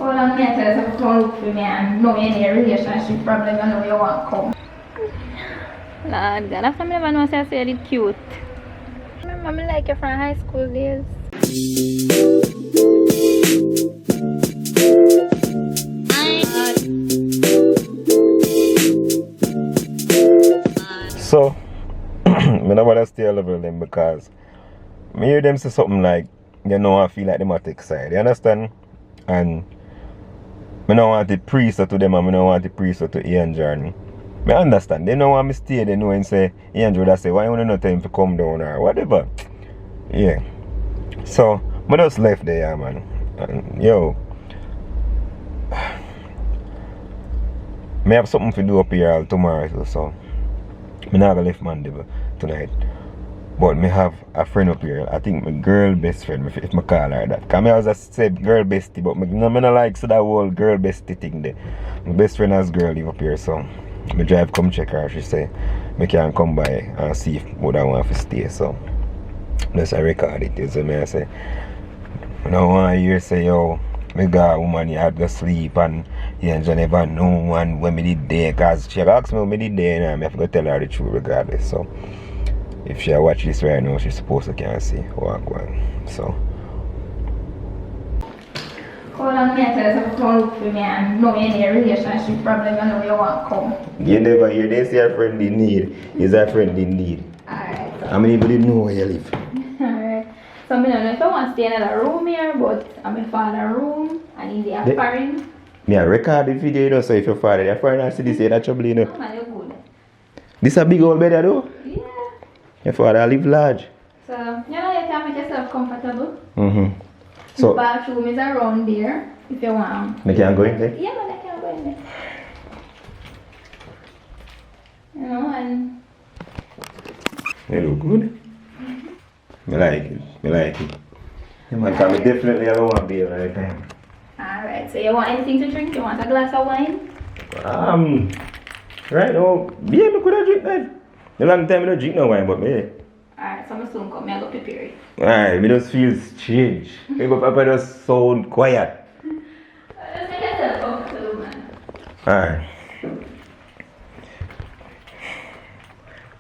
Hold on, me I tell you, come look for me and know any relationship problem, I know you want to come. Lord God, after me never know say I said it cute. Remember me like you from high school days. So, I don't want to stay level them because I hear them say something like, you know, I feel like them are take side. You understand? And I don't want the priest to them and I don't want the priest to Ian Journey. I understand. They know want me stay, they know and say, Ian Journey say, why you want no time to come down or whatever. Yeah. So, I just left there, man. And, yo. I have something to do up here tomorrow, so I'm not gonna leave Monday tonight. But I have a friend up here. I think my girl best friend, if I call her that. Because I was just say girl bestie, but I don't like so that whole girl bestie thing there. My best friend has girl live up here, so I drive come check her. She say I can come by and see if would I want to stay. So that's I record it. So I say I don't want to hear say yo, I got a woman you had to sleep and you never know and when me did there, because she asked me when me did there and I have to tell her the truth regardless. So if she watch this right now, she's supposed to can see what going on. So Hold on, me I tell you, come look for me and know any relationship problem, I know you want to come. you never hear they say a friend in need is a friend in need. Alright. How many people know where you live? Alright. So I don't know if I want to stay in another room here, but I'm in father's room and in the apartment. Me I record the video, you know, so if your father, your father see this, that trouble, you know. No man, you're good. This a big old bed, though? Yeah. Your father live large. So, you know, you can make yourself comfortable. So, the bathroom is around there, if you want. they can go in there? Yeah, man, I can go in there. You know, and... They look good. I like it. I like it. Yeah, man, because I definitely don't want to be here all the time. Alright, so you want anything to drink? You want a glass of wine? Right now, yeah, I could have drink that. A long time I don't drink no wine, but me. Alright, so I'm soon come, I go prepare it. Alright, me just feel strange. Maybe Papa just sound quiet. Just make yourself comfortable, man. Alright.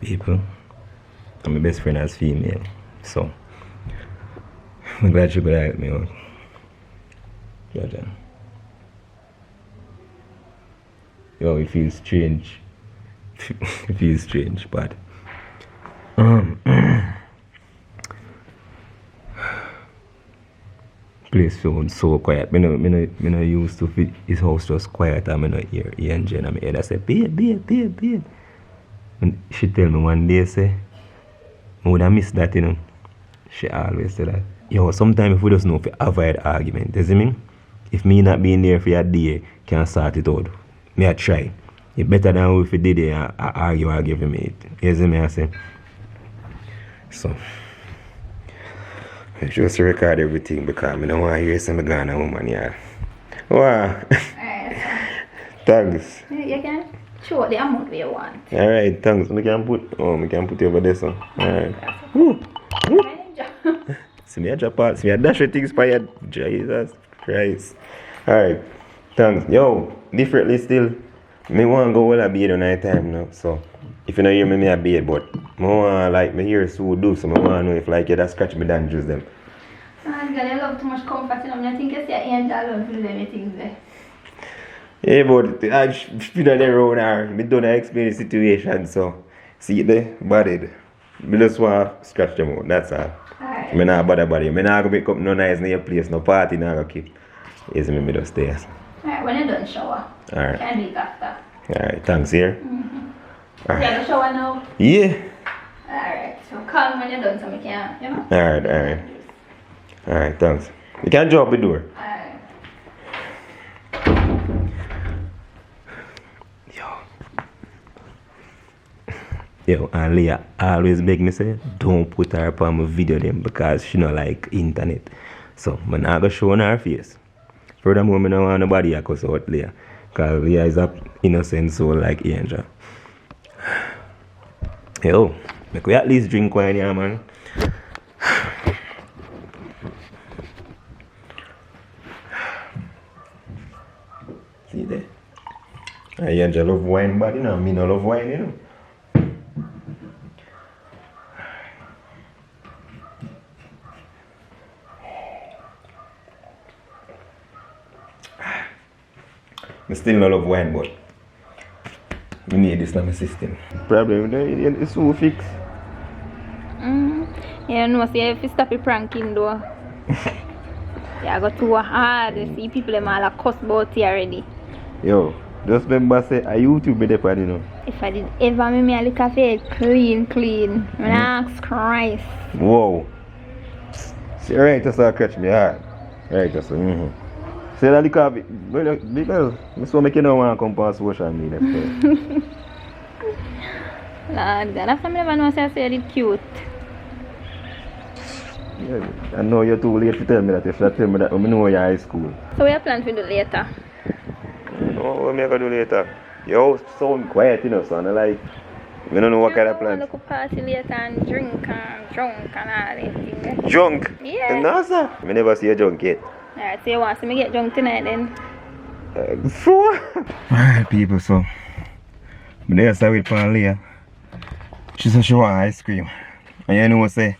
People, I'm my best friend as female, so I'm glad you could help me out. Gotcha. Yo, it feels strange. It feels strange, but place feels so quiet. Me no used to fit his house just quiet and me no hear Ian Jen and my head I say, babe. And she tell me one day say, I would have missed that, you know. She always say that. Yo, sometimes if we just know if we avoid argument, you see me? If me not being there for a day, can start it out. Me I try. It's better than if we did it and argue for me. You see me I say? So, I just record everything because I don't want to hear some gone a woman, yeah. Wow. Alright. Thanks. You can show the amount you want. Alright, thanks. I can put it over there, so. Alright. See me a drop out. See me a dash of things for you. Jesus Christ. Alright. Thanks. Yo, differently still. Me want to go well a bed on night time now. So, if you don't hear me a bed, but I want like me hear so do. So, I want to know if like you that scratch me down juice them. Man, God, I love too much comfort in them. I think you see an angel alone for them things there. Yeah, but I feel that they're around her. Me don't explain the situation, so see it there, bodied. Me just want to scratch them out, that's all. Alright. Me not bother body. Me not go make up no noise in your place, no party, not go keep. Yes, me just stay. Alright, when you're done shower. Alright. Can do it after. Alright, thanks here. You have a shower now? Yeah. Alright, so call me when you're done so we can, you know? Alright. Alright, thanks. You can drop the door. Alright. Yo, and Leah always beg me say, don't put her up on my video them because she not like internet. So, I'm not going to show on her face. Furthermore, I don't want nobody to cuss out Leah. Because Leah is a innocent soul like Angel. Yo, make we at least drink wine here, man. See there? I just love wine, but you know, me no love wine, you know. I still not love wine, but I need this in my system. Problem is so fixed. Yeah, no, see if you stop your pranking though. Yeah, I got too hard. You see people them all cuss about you already. Yo, just remember say a YouTube be there, you know. If I did ever make me a little feel clean, I ask Christ. Whoa. See, right, just catch me hard. Right, just say that little bit, because I so make you don't want to come past social media. Lord God, after me never know say it's cute. Yeah, I know you're too late to tell me that. You should tell me that when I know you're high school. So what you plan to do later? No, what am I going to do later? Your house sound quiet, you know, son. I like, I don't know what kind of plans. I want to party later and drink and drunk and all that thing. Drunk? Yeah. No, sir. I never see you drunk yet. Alright, so you want to see me get drunk tonight then? So? Alright, people, so. But there's a wait for Leah. She said she want ice cream. And you know what say?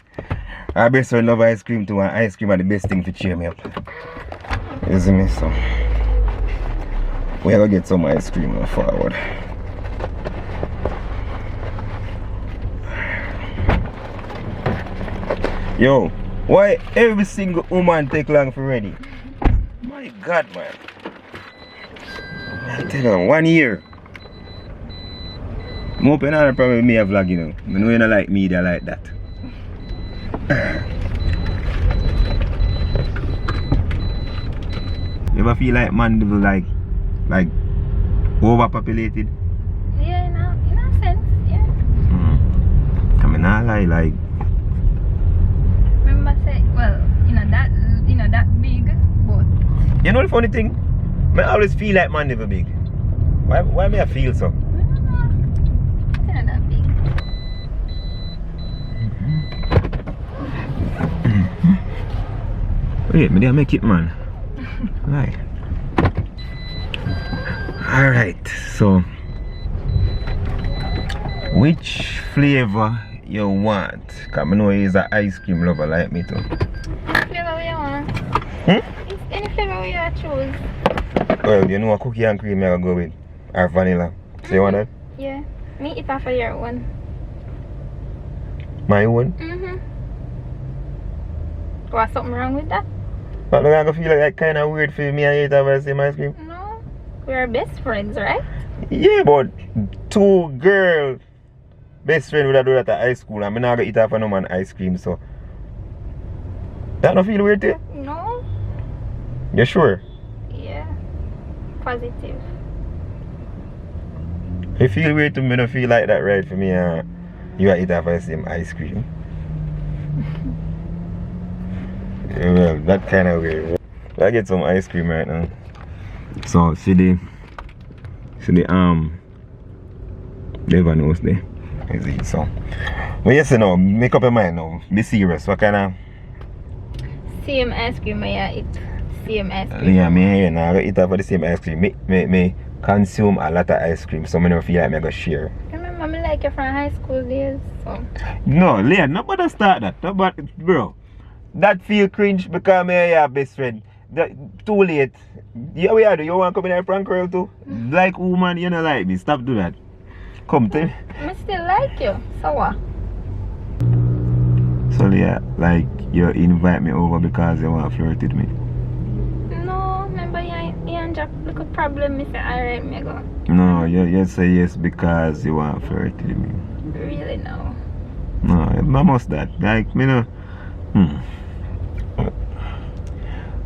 Our best friend love ice cream too, and ice cream are the best thing to cheer me up. You see me? So we gotta get some ice cream now forward. Yo, why every single woman take long for ready? My God, man. I tell you, 1 year. I'm hoping I probably me a vlog, you know. I know you don't like media like that. You ever feel like Mandeville like overpopulated? Yeah, in a sense, yeah. I mean, I like. Remember say, well, that big, but You know the funny thing? I always feel like Mandeville big. Why may I feel so? it's not that big. Wait, maybe I make it, man. Right. Alright, so which flavor you want? Because I know he's an ice cream lover like me too. Flavor you want? It's any flavor you choose. Well, you know what cookie and cream you're go with? Or vanilla. So you want that? Yeah. Me eat off of your one. My own? Was something wrong with that? But I'm gonna feel like kind of weird for me and you to have the same ice cream. No. We're best friends, right? Yeah, but two girls best friend would have do that at high school and I'm not gonna eat off of no man ice cream, so that don't feel weird to you? No. You sure? Yeah. Positive. It feel weird to me, don't feel like that right for me you eat off of the same ice cream. Yeah, well, that kind of weird. I get some ice cream right now. So see the never knows there. Is it so? But yes, no, make up your mind now. Be serious. What kind of Same ice cream I eat. Same ice cream. yeah, me I eat off of the same ice cream. Me consume a lot of ice cream, so I don't feel like I go share. Remember me like you from high school days, so No, Leah, nobody start that. Nobody, bro. That feel cringe because me and your best friend. That, too late. Yeah, we are do. You want to come in a prank girl too? Like woman, you don't like me. Stop do that. Come tell me. I still like you. So what? So Leah, like you invite me over because you want to flirt with me. No, remember you and Jack look a problem, me say alright, me go. No, you say yes because you want to flirt with me. Really no. No, I must that. Like me no.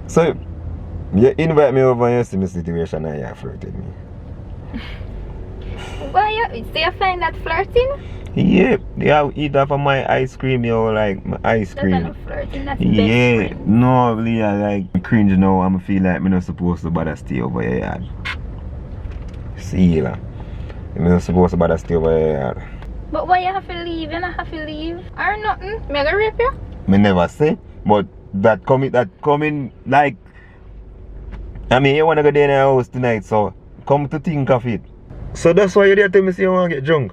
So you invite me over and you see my situation and you flirt with me. Well, you find that flirting? Yeah, you eat off of my ice cream, yo, like my ice cream. That's not flirting, that's Yeah, best friend. no, Leah, like cringe now. I'm feel like I'm not supposed to bother stay over your yard. See, lah. I'm not supposed to bother stay over your yard. But why you have to leave? You don't have to leave. Or nothing. Me gonna rape you? Me never say, but that coming like I mean, you wanna go there in the house tonight, so come to think of it. So that's why you there tell me say you wanna get drunk?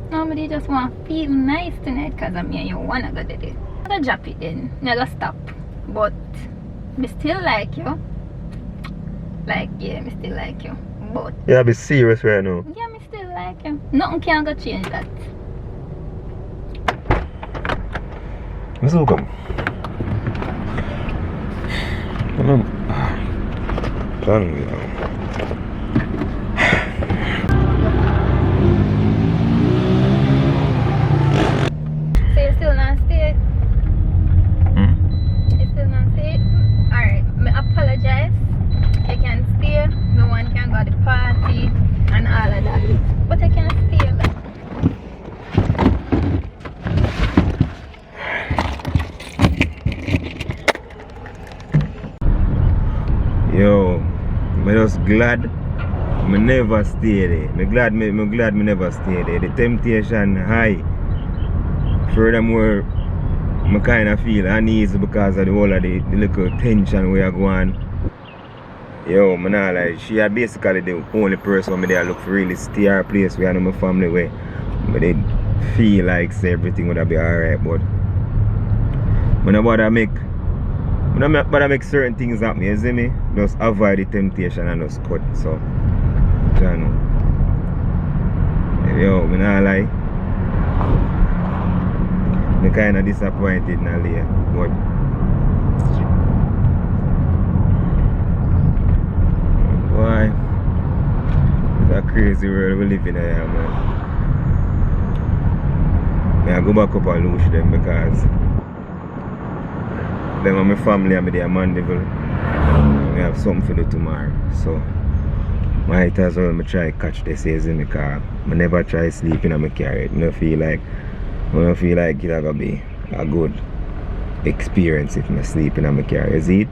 Nobody just want to feel nice tonight because I mean you wanna go there. I'm gonna drop it then. I'm gonna stop. But me still like you. Like yeah, me still like you. But Yeah, be serious right now. yeah, me still like you. Nothing can go change that. Let's look up. Plan me now. So you still not stay? You still not stay? Alright, me apologize. You can stay. No one can go to the party and all of that. But I can stay. Like. Yo, I'm just glad I never stay there. I'm glad I never stay there. The temptation high. Furthermore, I kind of feel uneasy because of the whole of the little tension we are going. Yo, man, like, she are basically the only person me there look for really stay her place where I know my family where. But they feel like say everything would be alright, but when I bother make certain things happen, you see me? Just avoid the temptation and just cut. So, you know. Yo, I'm not lie. I'm kind of disappointed now, but why? It's a crazy world we live in here, man. I go back up and lose them because them and my family and me they are mandeville. We have something to do tomorrow. So might as well me try catch this season because I never try sleeping in my carriage. I don't feel like it's gonna be a good experience if I sleep in my carriage. You see it?